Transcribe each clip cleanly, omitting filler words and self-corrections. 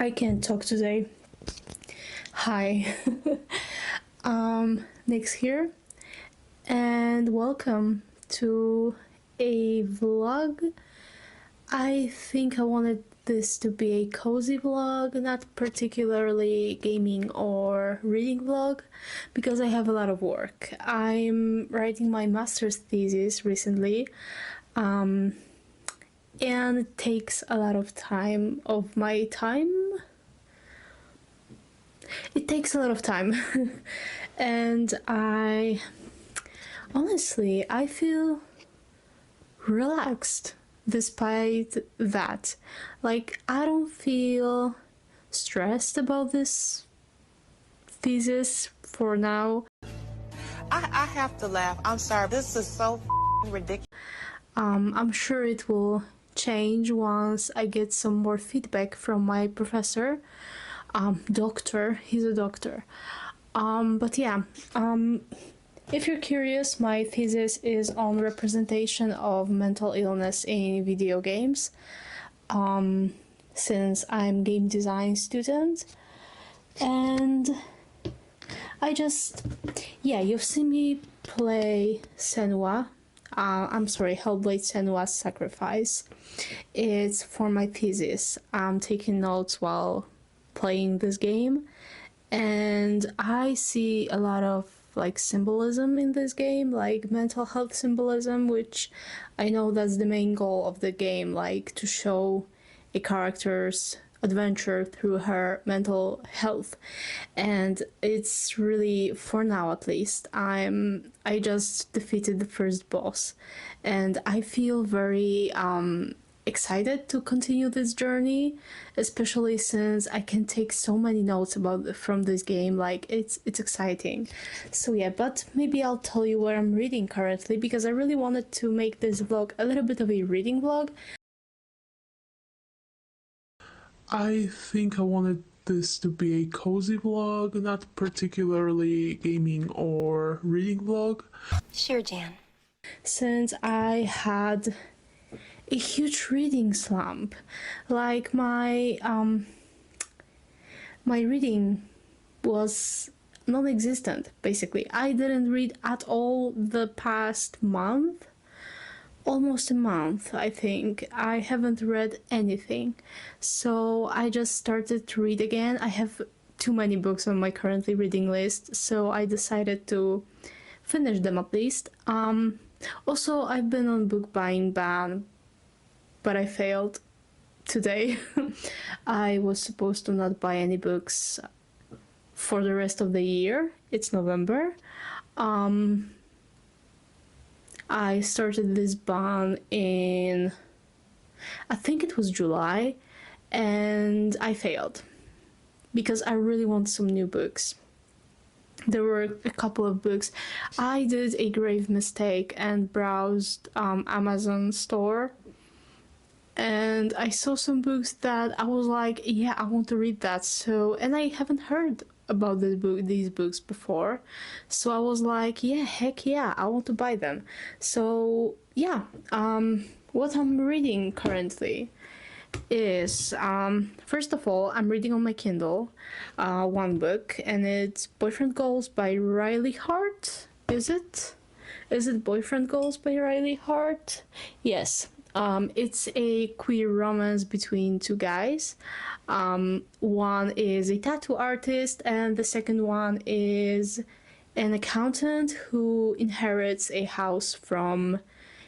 I can't talk today. Hi, Nyx here, and welcome to a vlog. I think I wanted this to be a cozy vlog, not particularly gaming or reading vlog, because I have a lot of work. I'm writing my master's thesis recently, and it takes a lot of time of my time. It takes a lot of time and honestly I feel relaxed despite that. Like, I don't feel stressed about this thesis for now. I have to laugh. I'm sorry. This is so ridiculous. I'm sure it will change once I get some more feedback from my professor. Doctor, he's a doctor. But yeah, if you're curious, my thesis is on representation of mental illness in video games. Since I'm game design student, and you've seen me play Senua. I'm sorry, Hellblade Senua's Sacrifice. It's for my thesis. I'm taking notes while playing this game, and I see a lot of symbolism in this game, like mental health symbolism, which I know that's the main goal of the game, like to show a character's adventure through her mental health. And it's really, for now at least, I just defeated the first boss, and I feel very excited to continue this journey, especially since I can take so many notes from this game. Like, it's exciting. So yeah, but maybe I'll tell you what I'm reading currently, because I really wanted to make this vlog a little bit of a reading vlog. I think I wanted this to be a cozy vlog, not particularly gaming or reading vlog. Sure, Jan. Since I had a huge reading slump, like my reading was non-existent, basically. I didn't read at all the past month, almost a month, I think. I haven't read anything, so I just started to read again. I have too many books on my currently reading list, so I decided to finish them at least. Also, I've been on book buying ban, but I failed today. I was supposed to not buy any books for the rest of the year. It's November. I started this ban in, I think it was July, and I failed because I really want some new books. There were a couple of books. I did a grave mistake and browsed Amazon store, and I saw some books that I was like, yeah, I want to read that. So, and I haven't heard about these books before, so I was like, yeah, heck yeah, I want to buy them. So yeah, what I'm reading currently is, first of all, I'm reading on my Kindle one book, and it's Boyfriend Goals by Riley Hart. Is it Boyfriend Goals by Riley Hart? Yes. It's a queer romance between two guys. One is a tattoo artist, and the second one is an accountant who inherits a house from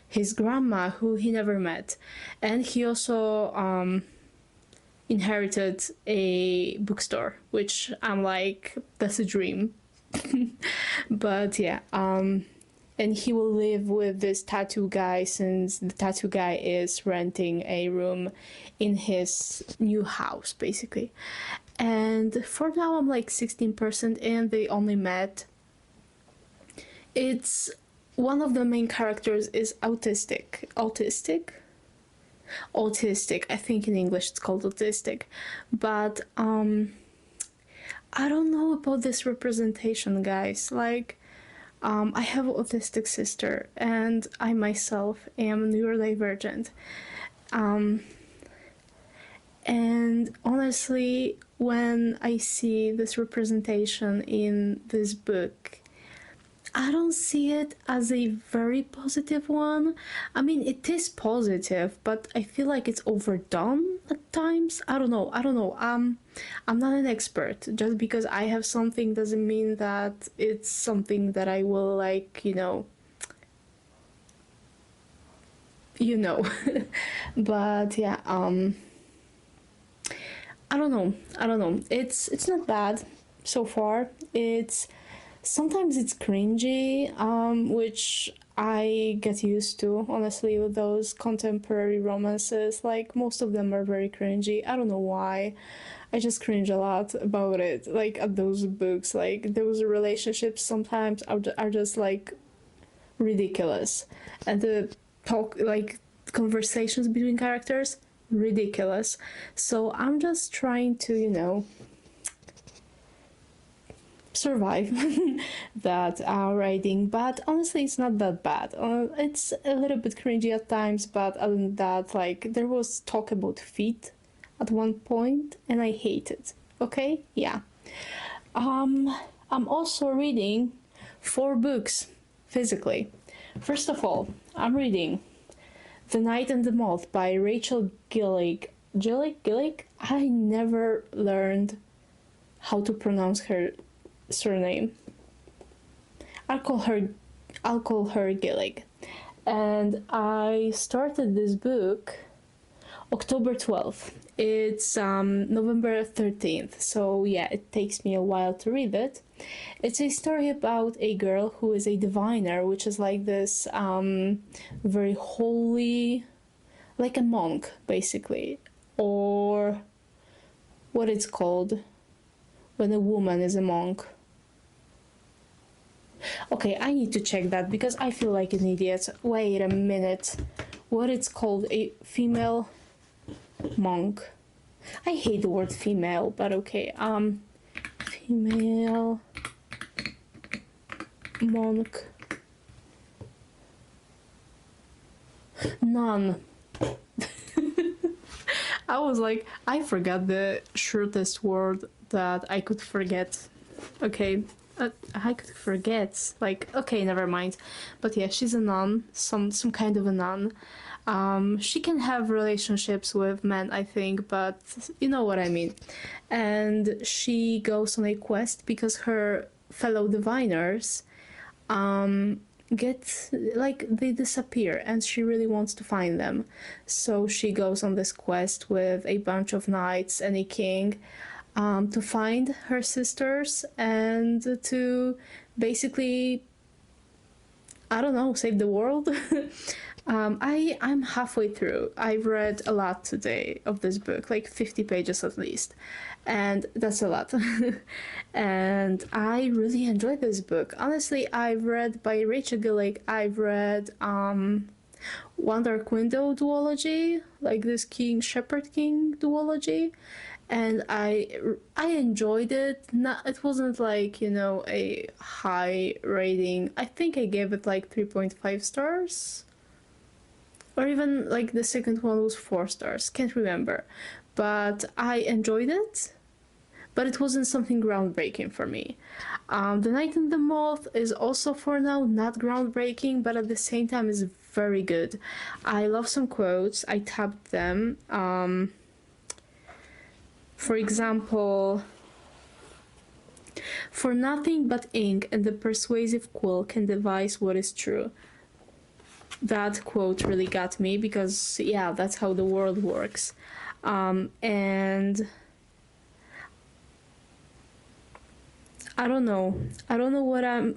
his grandma, who he never met. And he also inherited a bookstore, which I'm like, that's a dream. But yeah, and he will live with this tattoo guy, since the tattoo guy is renting a room in his new house, basically. And for now, I'm like 16% in. They only met. It's one of the main characters is autistic. I think in English it's called autistic. But I don't know about this representation, guys. Like, I have an autistic sister, and I myself am neurodivergent. And honestly, when I see this representation in this book, I don't see it as a very positive one. I mean, it is positive, but I feel like it's overdone at times. I don't know. I'm not an expert. Just because I have something doesn't mean that it's something that I will like, you know. But yeah, I don't know. It's not bad so far. It's sometimes it's cringy, which I get used to, honestly, with those contemporary romances. Like, most of them are very cringy. I don't know why. I just cringe a lot about it. Like, at those books, like, those relationships sometimes are just, like, ridiculous. And the conversations between characters, ridiculous. So I'm just trying to, survive that writing, but honestly it's not that bad. It's a little bit cringy at times, but other than that, like, there was talk about feet at one point and I hate it. Okay, yeah. I'm also reading 4 books physically. First of all, I'm reading The Night and the Moth by Rachel Gillig. Gillig? I never learned how to pronounce her surname. I'll call her Gillig. And I started this book October 12th. It's November 13th, so yeah, it takes me a while to read it. It's a story about a girl who is a diviner, which is like this very holy, like a monk, basically, or what it's called when a woman is a monk. Okay, I need to check that because I feel like an idiot. Wait a minute. What it's called? A female monk. I hate the word female, but okay. Female monk. Nun. I was like, I forgot the shortest word that I could forget. Okay, I could forget. Like, okay, never mind. But yeah, she's a nun, some kind of a nun. She can have relationships with men, I think, but you know what I mean. And she goes on a quest because her fellow diviners they disappear and she really wants to find them. So she goes on this quest with a bunch of knights and a king to find her sisters and to basically, I don't know, save the world. I'm halfway through. I've read a lot today of this book, like 50 pages at least, and that's a lot. And I really enjoyed this book. Honestly, I've read by Rachel Gillig. I've read One Dark Window duology, like this King Shepherd King duology, and I enjoyed it. Not, it wasn't like, a high rating. I think I gave it like 3.5 stars, or even like the second one was 4 stars, can't remember. But I enjoyed it, but it wasn't something groundbreaking for me. The Night and the Moth is also for now not groundbreaking, but at the same time is very good. I love some quotes, I tabbed them. For example, for nothing but ink and the persuasive quill can devise what is true. That quote really got me because, yeah, that's how the world works. And I don't know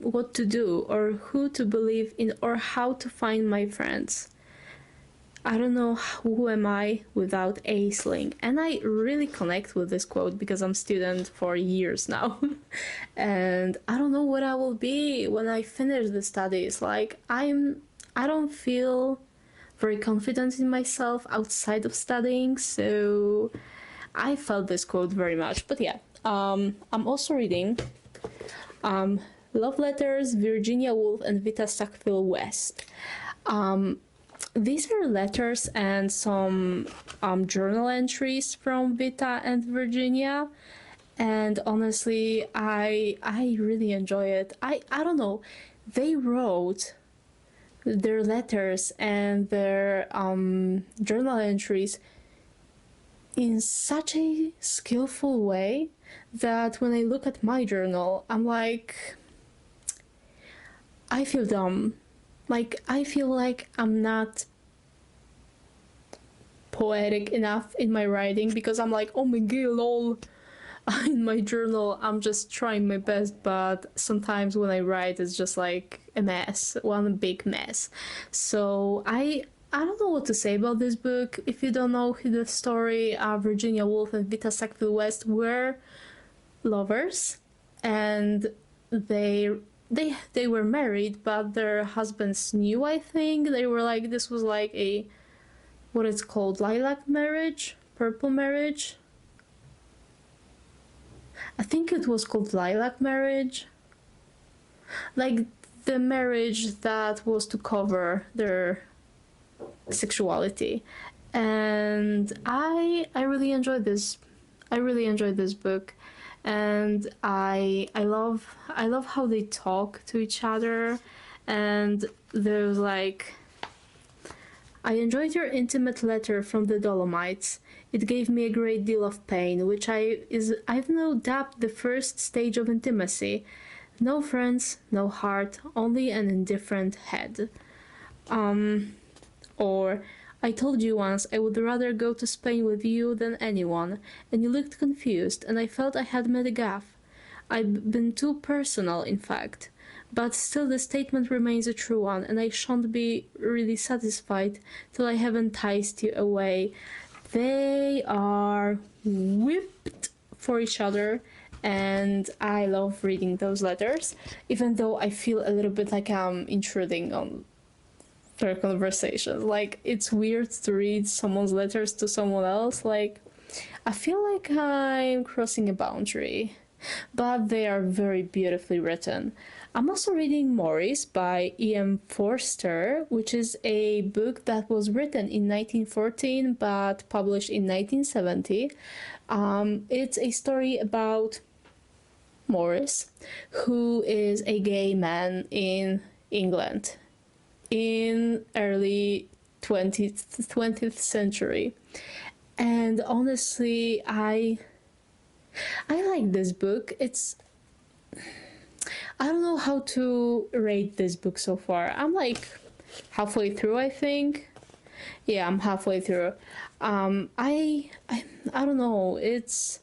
what to do or who to believe in or how to find my friends. I don't know who am I without Aisling. And I really connect with this quote because I'm a student for years now. And I don't know what I will be when I finish the studies. Like, I don't feel very confident in myself outside of studying, so I felt this quote very much. But yeah, I'm also reading Love Letters, Virginia Woolf, and Vita Sackville West. these are letters and some journal entries from Vita and Virginia, and honestly, I really enjoy it. I don't know, they wrote their letters and their journal entries in such a skillful way that when I look at my journal, I'm like, I feel dumb. Like, I feel like I'm not poetic enough in my writing because I'm like, oh my god, lol. In my journal, I'm just trying my best, but sometimes when I write, it's just like a mess, one big mess. So I don't know what to say about this book. If you don't know the story, Virginia Woolf and Vita Sackville West were lovers, and they were married, but their husbands knew. I think they were like, this was like a, what it's called, lilac marriage, purple marriage. I think it was called lilac marriage. Like the marriage that was to cover their sexuality. And I really enjoyed this. I really enjoyed this book. And I love how they talk to each other. And there's like, I enjoyed your intimate letter from the Dolomites. It gave me a great deal of pain, which I've no doubt the first stage of intimacy. No friends, no heart, only an indifferent head. Or, I told you once I would rather go to Spain with you than anyone, and you looked confused, and I felt I had made a gaffe. I've been too personal, in fact. But still the statement remains a true one, and I shan't be really satisfied till I have enticed you away. They are whipped for each other, and I love reading those letters, even though I feel a little bit like I'm intruding on their conversations. Like, it's weird to read someone's letters to someone else. Like, I feel like I'm crossing a boundary, but they are very beautifully written. I'm also reading Morris by E.M. Forster, which is a book that was written in 1914 but published in 1970. It's a story about Morris, who is a gay man in England in early 20th century. And honestly, I like this book. I don't know how to rate this book so far. I'm like halfway through, I think. Yeah, I'm halfway through. I don't know. It's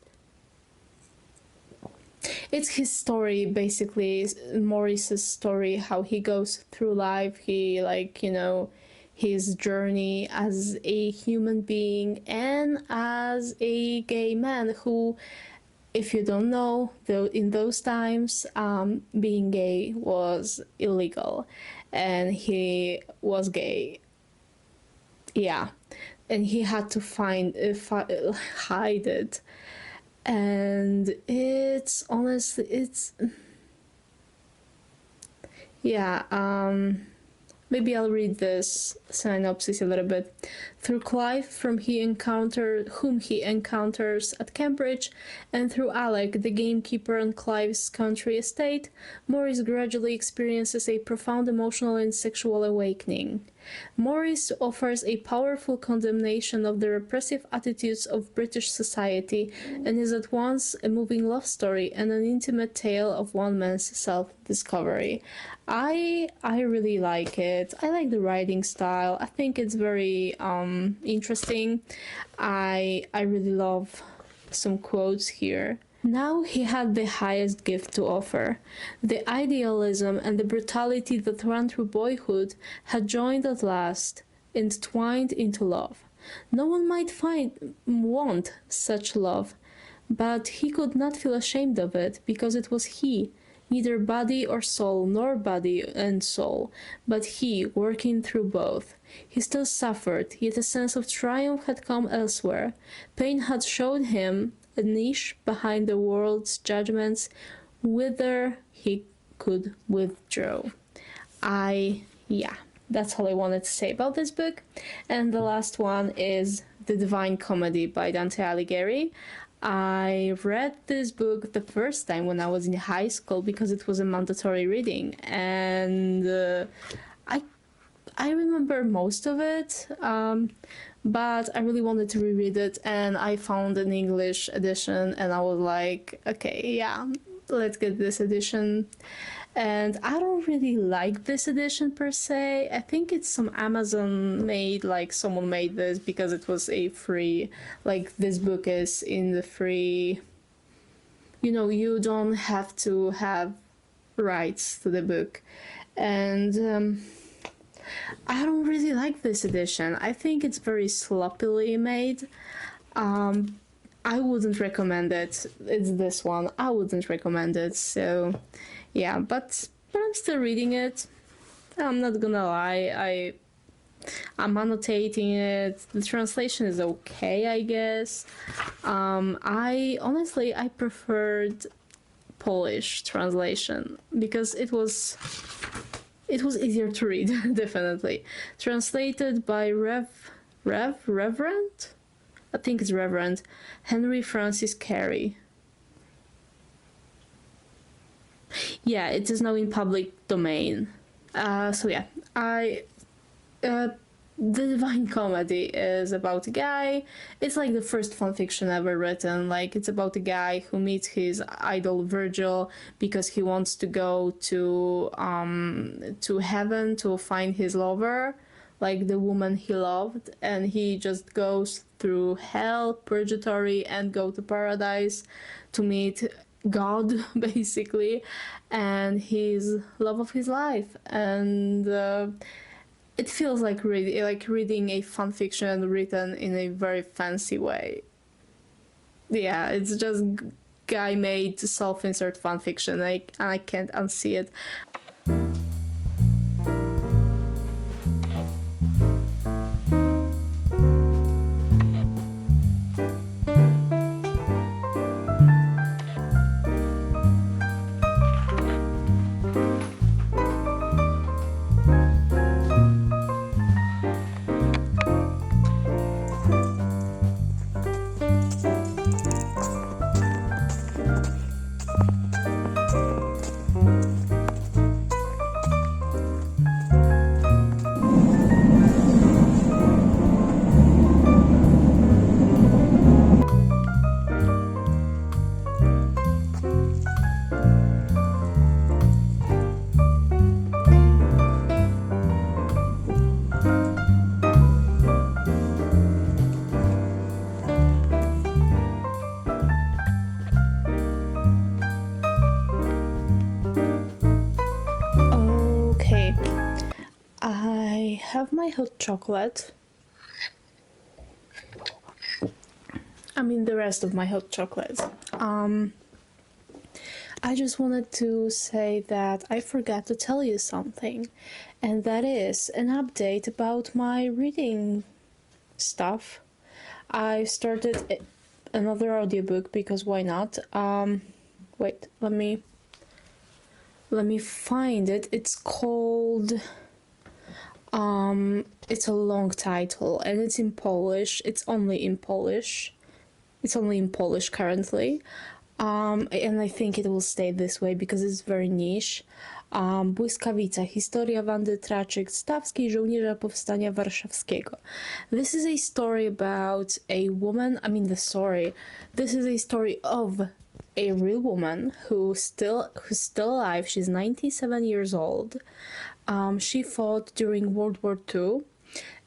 his story, basically, Maurice's story, how he goes through life. He, like, his journey as a human being and as a gay man who, if you don't know, though, in those times, being gay was illegal, and he was gay. Yeah, and he had to hide it, and it's honestly, yeah. Maybe I'll read this synopsis a little bit. Through Clive, whom he encounters at Cambridge, and through Alec, the gamekeeper on Clive's country estate, Maurice gradually experiences a profound emotional and sexual awakening. Maurice offers a powerful condemnation of the repressive attitudes of British society and is at once a moving love story and an intimate tale of one man's self-discovery. I really like it. I like the writing style. I think it's very interesting. I really love some quotes here. Now he had the highest gift to offer. The idealism and the brutality that ran through boyhood had joined at last, entwined into love. No one might want such love, but he could not feel ashamed of it, because it was he, neither body or soul, nor body and soul, but he, working through both. He still suffered, yet a sense of triumph had come elsewhere. Pain had showed him a niche behind the world's judgments, whither he could withdraw. Yeah, that's all I wanted to say about this book. And the last one is The Divine Comedy by Dante Alighieri. I read this book the first time when I was in high school because it was a mandatory reading, and I remember most of it, but I really wanted to reread it, and I found an English edition, and I was like, okay, yeah, let's get this edition. And I don't really like this edition per se. I think it's some Amazon made, like someone made this because it was a free, like this book is in the free, you don't have to have rights to the book. And I don't really like this edition. I think it's very sloppily made. I wouldn't recommend it. It's this one. I wouldn't recommend it. So, yeah, but I'm still reading it. I'm not gonna lie. I'm annotating it. The translation is okay, I guess. I preferred Polish translation because it was easier to read, definitely. Translated by Reverend? I think it's Reverend Henry Francis Carey. Yeah, it is now in public domain. So yeah, The Divine Comedy is about a guy. It's like the first fanfiction ever written. Like, it's about a guy who meets his idol Virgil because he wants to go to heaven to find his lover, like the woman he loved, and he just goes through hell, purgatory, and go to paradise to meet God, basically, and his love of his life. And it feels like reading a fanfiction written in a very fancy way. Yeah, it's just guy made self-insert fanfiction, and I can't unsee it. Okay, I have my hot chocolate. I mean, the rest of my hot chocolate. I just wanted to say that I forgot to tell you something, and that is an update about my reading stuff. I started another audiobook because why not? Wait, let me find it. It's called it's a long title and it's in Polish. It's only in Polish currently. And I think it will stay this way because it's very niche. Błyskawica, historia Wandy Traczyk-Stawskiej, żołnierza powstania warszawskiego. This is a story about a woman. This is a story of a real woman who's still alive. She's 97 years old. She fought during World War II,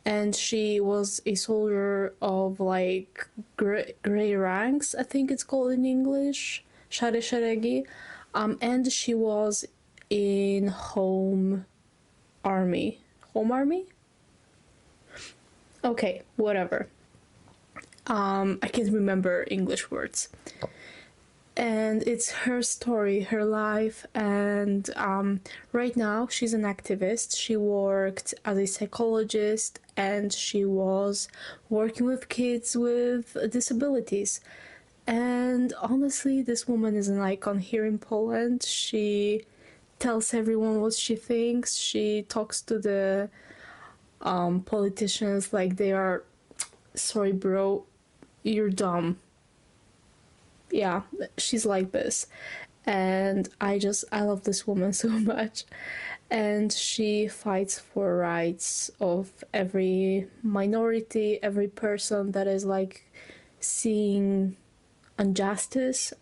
and she was a soldier of like gray ranks, I think it's called in English, szare szeregi, and she was in home army. Okay, whatever. I can't remember English words. And it's her story, her life, and right now she's an activist. She worked as a psychologist and she was working with kids with disabilities. And honestly, this woman is an icon here in Poland. She tells everyone what she thinks. She talks to the politicians like they are, sorry bro, you're dumb. Yeah, she's like this. And I love this woman so much. And she fights for rights of every minority, every person that is like seeing injustice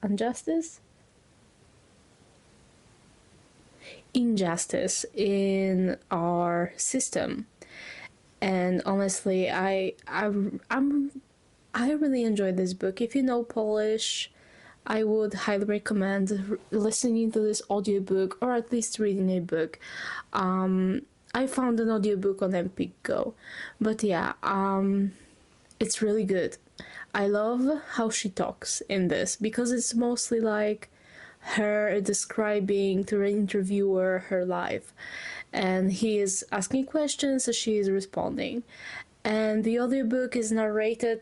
in our system. And honestly, I really enjoyed this book. If you know Polish, I would highly recommend listening to this audiobook or at least reading a book. I found an audiobook on MP Go. But yeah, it's really good. I love how she talks in this because it's mostly like her describing to an interviewer her life, and he is asking questions so she is responding. And the audiobook is narrated,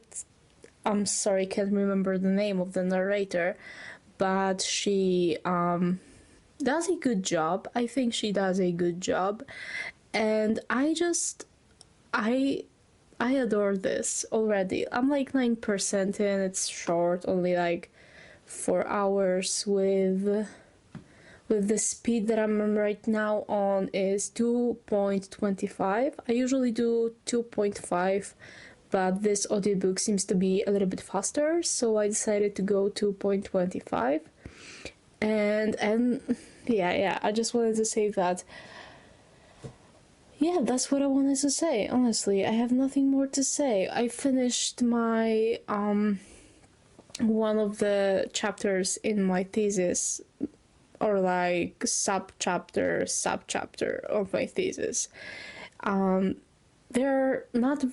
I'm sorry, can't remember the name of the narrator, but she does a good job. I think she does a good job, and I adore this already. I'm like 9% in. It's short, only like 4 hours. With the speed that I'm right now on is 2.25. I usually do 2.5, but this audiobook seems to be a little bit faster, so I decided to go 2.25. And yeah, I just wanted to say that. Yeah, that's what I wanted to say. Honestly, I have nothing more to say. I finished my one of the chapters in my thesis, or like subchapter of my thesis. They're not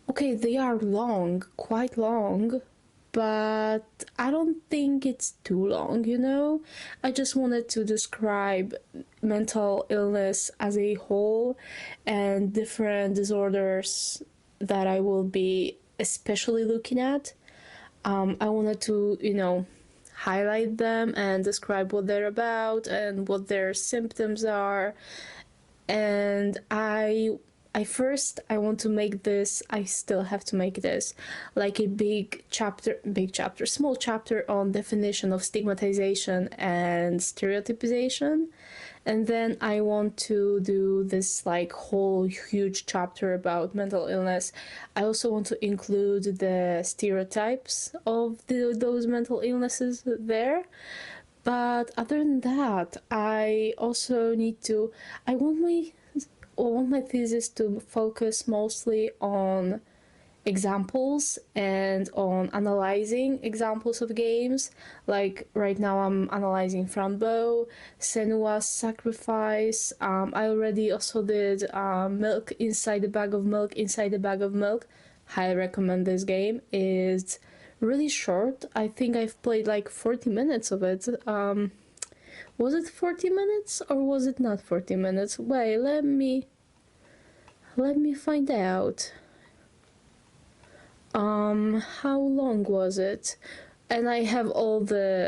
okay, they are long, quite long, but I don't think it's too long, you know? I just wanted to describe mental illness as a whole and different disorders that I will be especially looking at. I wanted to, highlight them and describe what they're about and what their symptoms are. And I want to make this, I still have to make this like a small chapter on definition of stigmatization and stereotypization. And then I want to do this like whole huge chapter about mental illness. I also want to include the stereotypes of those mental illnesses there. But other than that, I also need to, I want my thesis to focus mostly on examples and on analyzing examples of games. Like right now I'm analyzing Frambo, Senua's Sacrifice. I already also did Milk Inside the Bag of Milk, Inside the Bag of Milk. Highly recommend this game. It's really short. I think I've played like 40 minutes of it. Was it 40 minutes or was it not 40 minutes? Wait, let me find out. How long was it? And I have all 3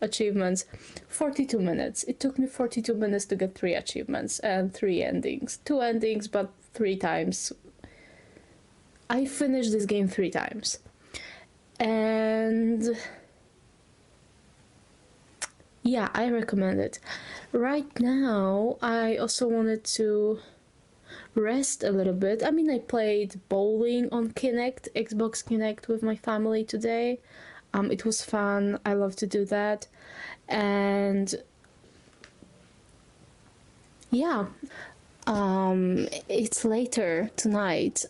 achievements. 42 minutes. It took me 42 minutes to get 3 achievements and 3 endings. 2 endings, but 3 times. I finished this game 3 times. And yeah, I recommend it. Right now, I also wanted to rest a little bit. I mean, I played bowling on Xbox Kinect with my family today. It was fun. I love to do that. And yeah, it's later tonight.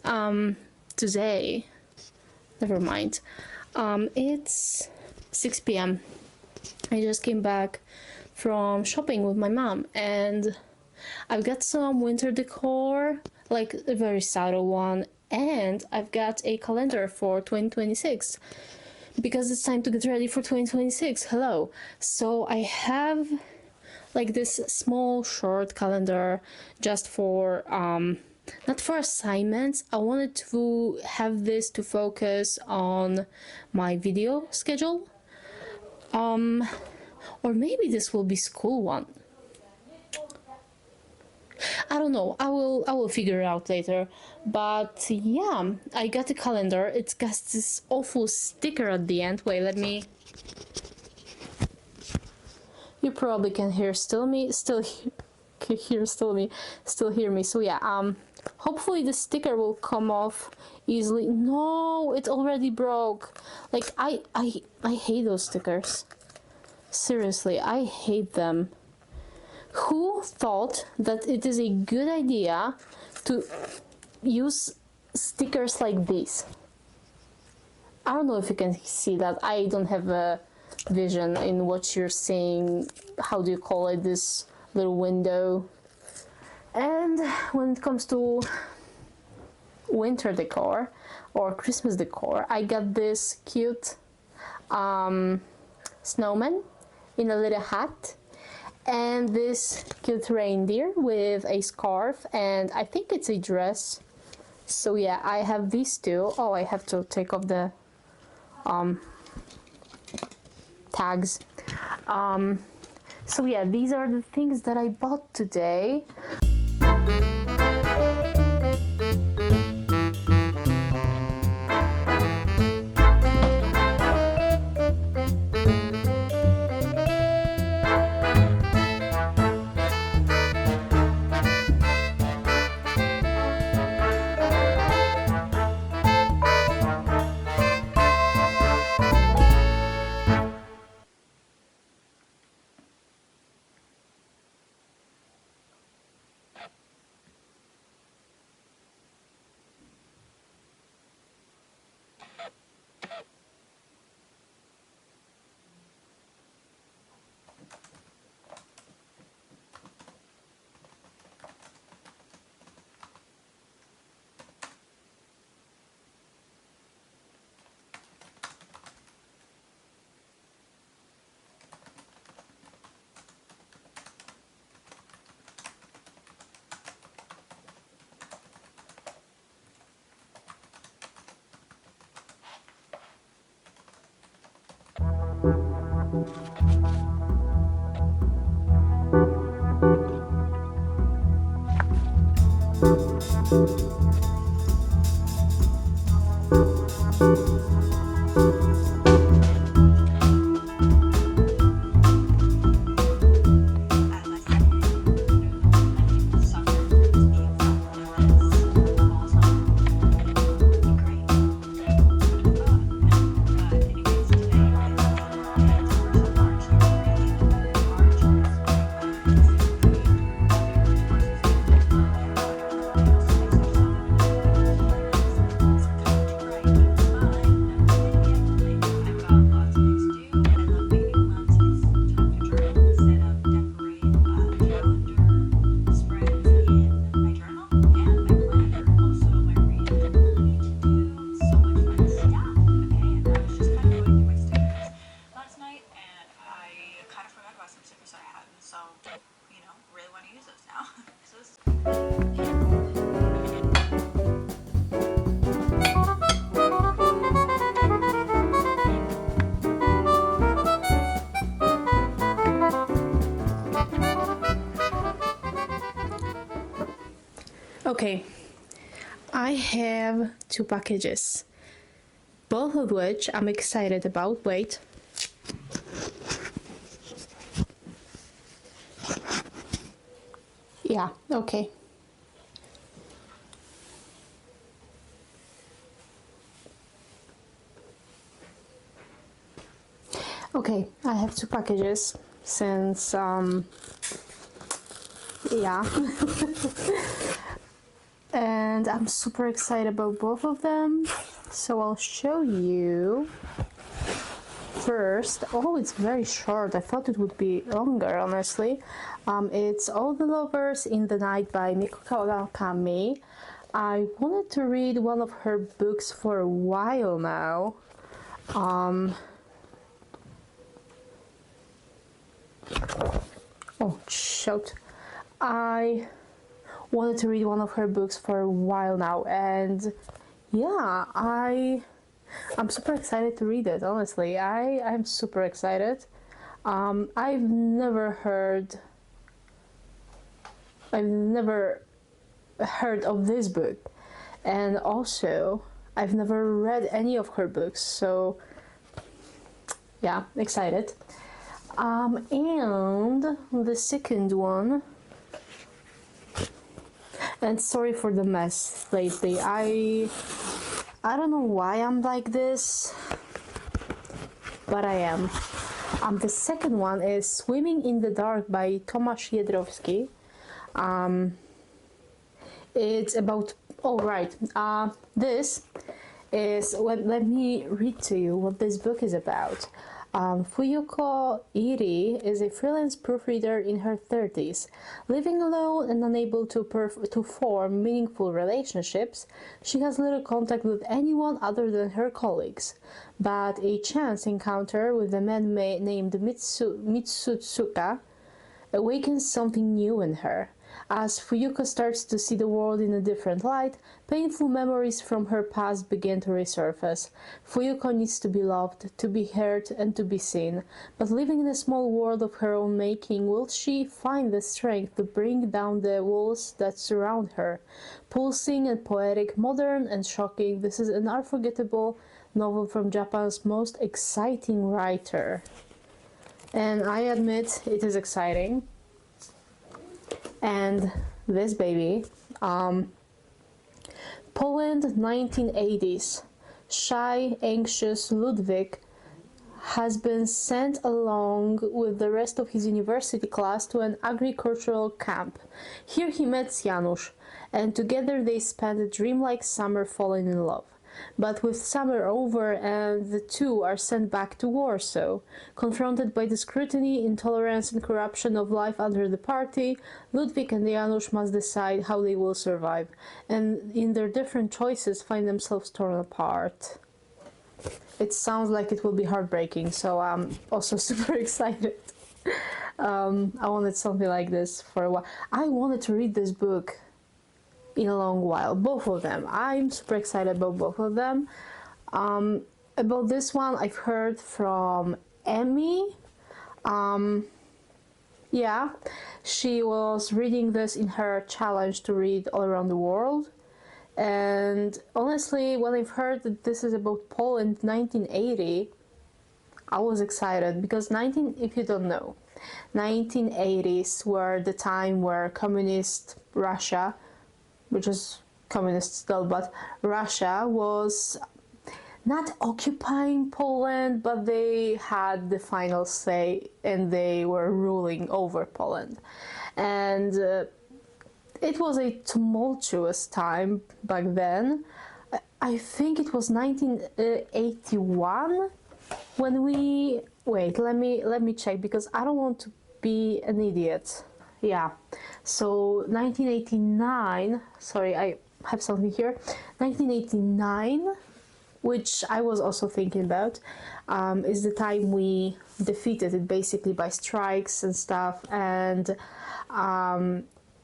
Today, never mind. It's 6 p.m. I just came back from shopping with my mom, and I've got some winter decor, like a very subtle one, and I've got a calendar for 2026 because it's time to get ready for 2026. Hello. So I have like this small short calendar just for not for assignments. I wanted to have this to focus on my video schedule. Or maybe this will be school one. I don't know. I will figure it out later. But yeah, I got the calendar. It's got this awful sticker at the end. Wait, let me. You probably can hear still hear me. So yeah, hopefully the sticker will come off easily. No, it already broke. Like I hate those stickers. Seriously, I hate them. Who thought that it is a good idea to use stickers like these? I don't know if you can see that. I don't have a vision in what you're saying. How do you call it? This little window. And when it comes to winter decor or Christmas decor, I got this cute snowman in a little hat and this cute reindeer with a scarf, and I think it's a dress. So yeah, I have these two. Oh, I have to take off the tags. So yeah, these are the things that I bought today. Okay, I have two packages, both of which I'm excited about. Wait. Yeah, okay. Okay, I have two packages since, yeah. And I'm super excited about both of them. So I'll show you first. Oh, it's very short. I thought it would be longer, honestly. It's All the Lovers in the Night by Miko Kawakami. I wanted to read one of her books for a while now. Oh, shoot. I wanted to read one of her books for a while now, and yeah, I'm super excited to read it. Honestly, I'm super excited. I've never heard I've never heard of this book, and also I've never read any of her books, so yeah, excited. And the second one, and sorry for the mess lately, I don't know why I'm like this, but I am. The second one is Swimming in the Dark by Tomasz Jedrowski. It's about, oh right, this is, let me read to you what this book is about. Fuyuko Iri is a freelance proofreader in her 30s. Living alone and unable to form meaningful relationships, she has little contact with anyone other than her colleagues. But a chance encounter with a man named Mitsutsuka awakens something new in her. As Fuyuko starts to see the world in a different light, painful memories from her past begin to resurface. Fuyuko needs to be loved, to be heard, and to be seen. But living in a small world of her own making, will she find the strength to bring down the walls that surround her? Pulsing and poetic, modern and shocking, this is an unforgettable novel from Japan's most exciting writer. And I admit it is exciting. And this baby, Poland 1980s. Shy, anxious Ludwig has been sent along with the rest of his university class to an agricultural camp. Here he meets Janusz, and together they spend a dreamlike summer falling in love. But with summer over and the two are sent back to Warsaw. Confronted by the scrutiny, intolerance and corruption of life under the party, Ludwig and Janusz must decide how they will survive, and in their different choices find themselves torn apart. It sounds like it will be heartbreaking, so I'm also super excited. I wanted something like this for a while. I wanted to read this book in a long while, both of them. I'm super excited about both of them. About this one, I've heard from Emmy. Yeah, she was reading this in her challenge to read all around the world. And honestly, when I've heard that this is about Poland 1980, I was excited because if you don't know, 1980s were the time where communist Russia, which is communist still, but Russia was not occupying Poland, but they had the final say and they were ruling over Poland. And it was a tumultuous time back then. I think it was 1981 when we... Wait, let me check because I don't want to be an idiot. Yeah, so 1989, sorry, I have something here. 1989, which I was also thinking about, is the time we defeated it basically by strikes and stuff, and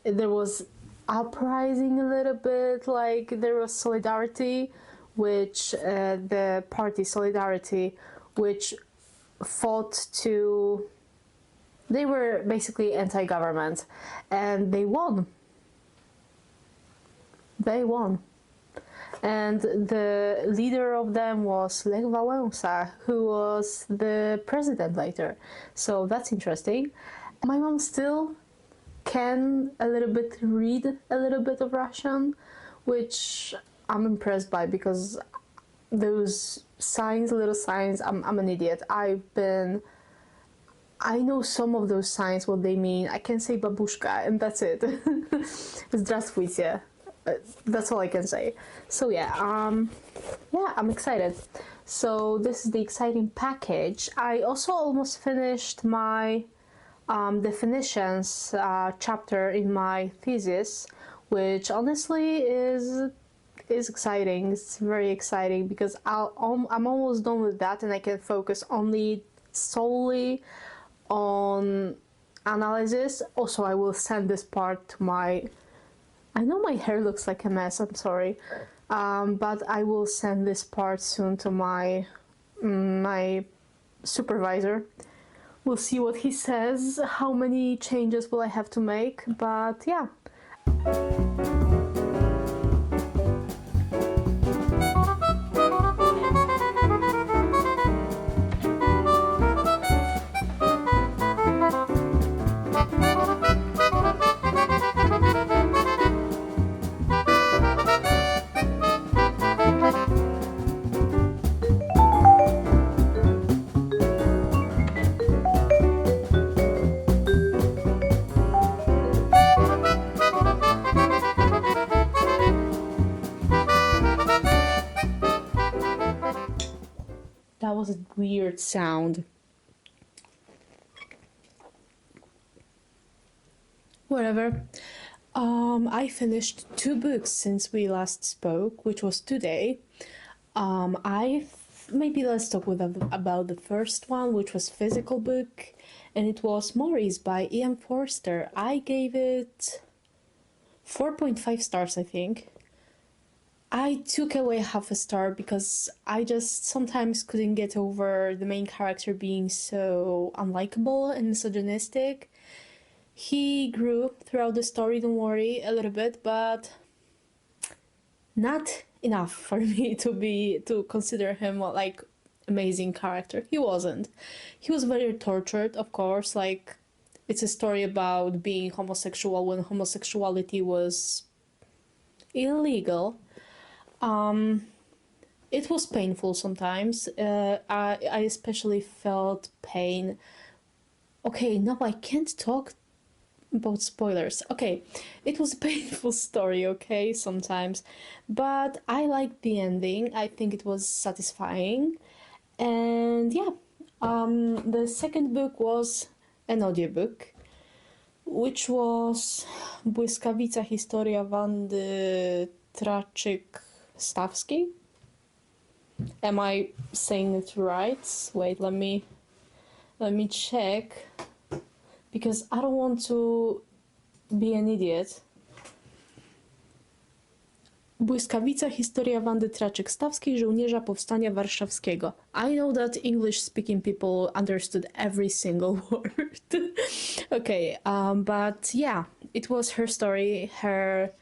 there was uprising a little bit, like there was Solidarity, which the party Solidarity, which fought to... They were basically anti-government, and they won. They won. And the leader of them was Lech Wałęsa, who was the president later. So that's interesting. My mom still can read a little bit of Russian, which I'm impressed by because those signs, little signs, I'm an idiot. I know some of those signs, what they mean. I can say babushka, and that's it. Здравствуйте. That's all I can say. So yeah, I'm excited. So this is the exciting package. I also almost finished my definitions chapter in my thesis, which honestly is exciting. It's very exciting because I'm almost done with that, and I can focus solely on analysis. Also, I will send this part to my... I know my hair looks like a mess, I'm sorry, but I will send this part soon to my supervisor, We'll see what he says, how many changes will I have to make, but yeah. That was a weird sound. Whatever. I finished 2 books since we last spoke, which was today. Maybe let's talk about the first one, which was physical book, and it was Maurice by Ian Forster. I gave it 4.5 stars, I think. I took away half a star because I just sometimes couldn't get over the main character being so unlikable and misogynistic. He grew throughout the story, don't worry, a little bit, but not enough for me to consider him like amazing character. He wasn't. He was very tortured, of course, like it's a story about being homosexual when homosexuality was illegal. It was painful sometimes. I especially felt pain. Okay, no, I can't talk about spoilers. Okay, it was a painful story, okay, sometimes. But I liked the ending. I think it was satisfying. And yeah, the second book was an audiobook, which was Błyskawica Historia Wandy Traczyk-Stawskiej. Am I saying it right? Wait, let me check, because I don't want to be an idiot. Błyskawica Historia Wandy Traczyk-Stawskiej, żołnierza Powstania Warszawskiego. I know that English-speaking people understood every single word. Okay, but yeah, it was her story, her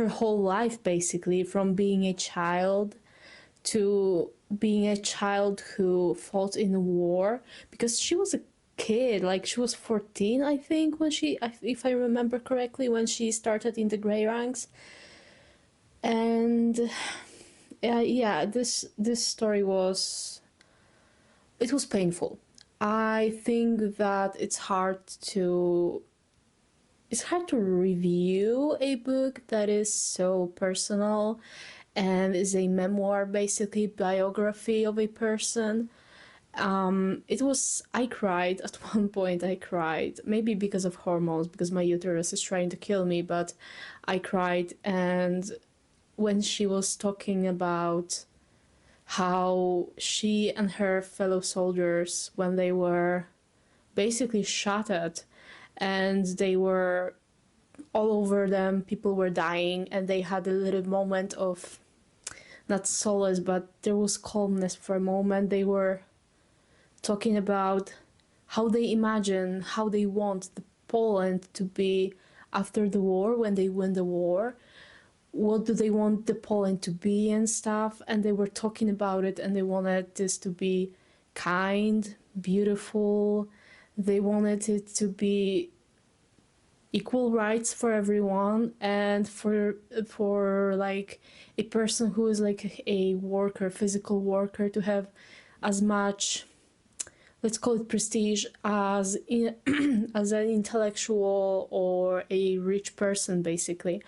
whole life, basically, from being a child to being a child who fought in a war, because she was a kid, like she was 14, I think, when if I remember correctly, when she started in the Grey Ranks. And yeah, this story was painful. I think that it's hard to review a book that is so personal and is a memoir, basically biography of a person. I cried at one point. I cried, maybe because of hormones, because my uterus is trying to kill me, but I cried. And when she was talking about how she and her fellow soldiers, when they were basically shot at, and they were all over them, people were dying, and they had a little moment of, not solace, but there was calmness for a moment. They were talking about how they imagine, how they want Poland to be after the war, when they win the war. What do they want the Poland to be and stuff? And they were talking about it, and they wanted this to be kind, beautiful. They wanted it to be equal rights for everyone, and for like a person who is like a worker, physical worker, to have as much, let's call it prestige, as as an intellectual or a rich person, basically.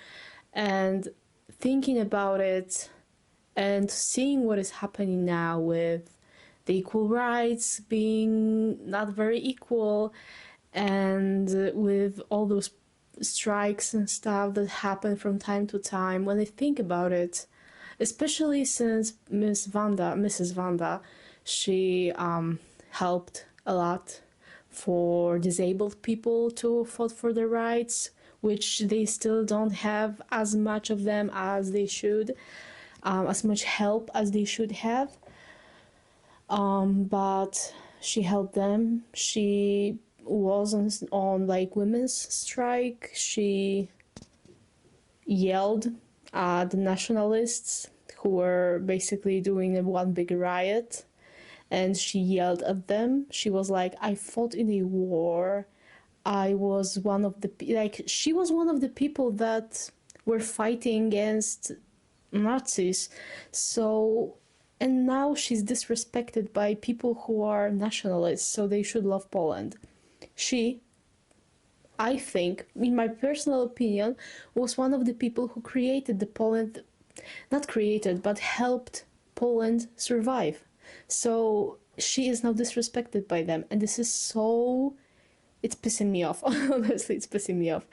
And thinking about it and seeing what is happening now with the equal rights being not very equal, and with all those strikes and stuff that happen from time to time, when I think about it, especially since Mrs. Vanda, she helped a lot for disabled people to fight for their rights, which they still don't have as much of them as they should, as much help as they should have. But She helped them. She was on like women's strike. She yelled at the nationalists who were basically doing a one big riot, and she yelled at them. She was like, I fought in a war. I was one of the like she was one of the people that were fighting against Nazis. So, and now she's disrespected by people who are nationalists, so they should love Poland. She, I think, in my personal opinion, was one of the people who created the Poland, not created, but helped Poland survive. So she is now disrespected by them, and this is so. It's pissing me off. Honestly, it's pissing me off.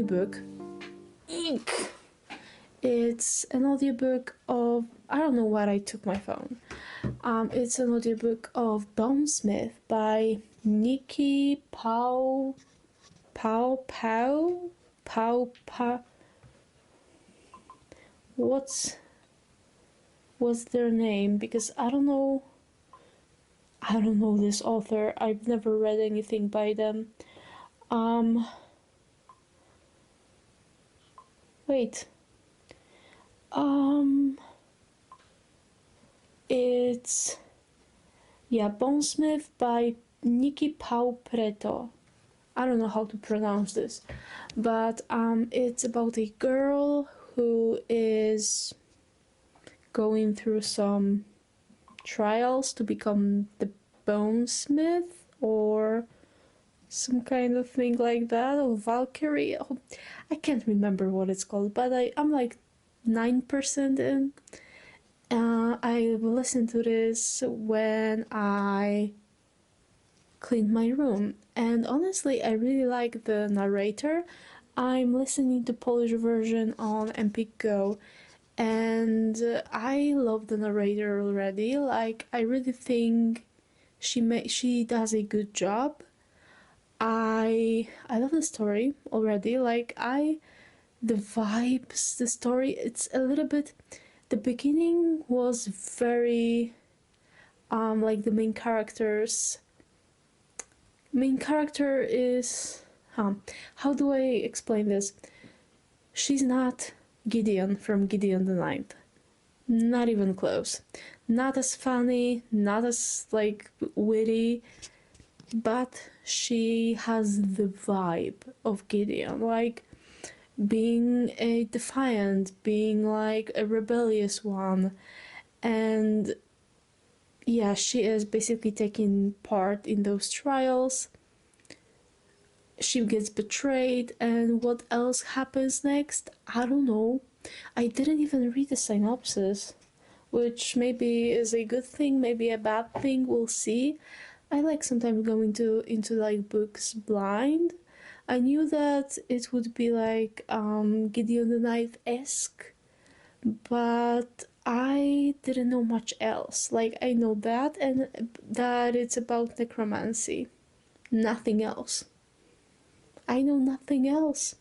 audiobook. Eek! It's an audiobook of, I don't know why I took my phone. It's an audiobook of Bonesmith by Nikki Pow Pow Pow Pow Pow. What's their name? Because I don't know this author. I've never read anything by them. Wait. It's Bonesmith by Nikki Pau Preto. I don't know how to pronounce this, but it's about a girl who is going through some trials to become the Bonesmith or some kind of thing like that, or Valkyrie. Oh, I can't remember what it's called, but I'm like 9% in. I listened to this when I cleaned my room, and honestly, I really like the narrator. I'm listening to Polish version on MP Go, and I love the narrator already. Like, I really think she does a good job. I love the story already. Like, the vibes, the story, it's a little bit, the beginning was very like the main character is how do I explain this? She's not Gideon from Gideon the Ninth. Not even close. Not as funny, not as like witty, but she has the vibe of Gideon, like being a defiant, being like a rebellious one. And yeah, she is basically taking part in those trials. She gets betrayed, and what else happens next? I don't know. I didn't even read the synopsis, which maybe is a good thing, maybe a bad thing, we'll see. I like sometimes going into like books blind. I knew that it would be like Gideon the Knife-esque, but I didn't know much else. Like, I know that, and that it's about necromancy. Nothing else. I know nothing else.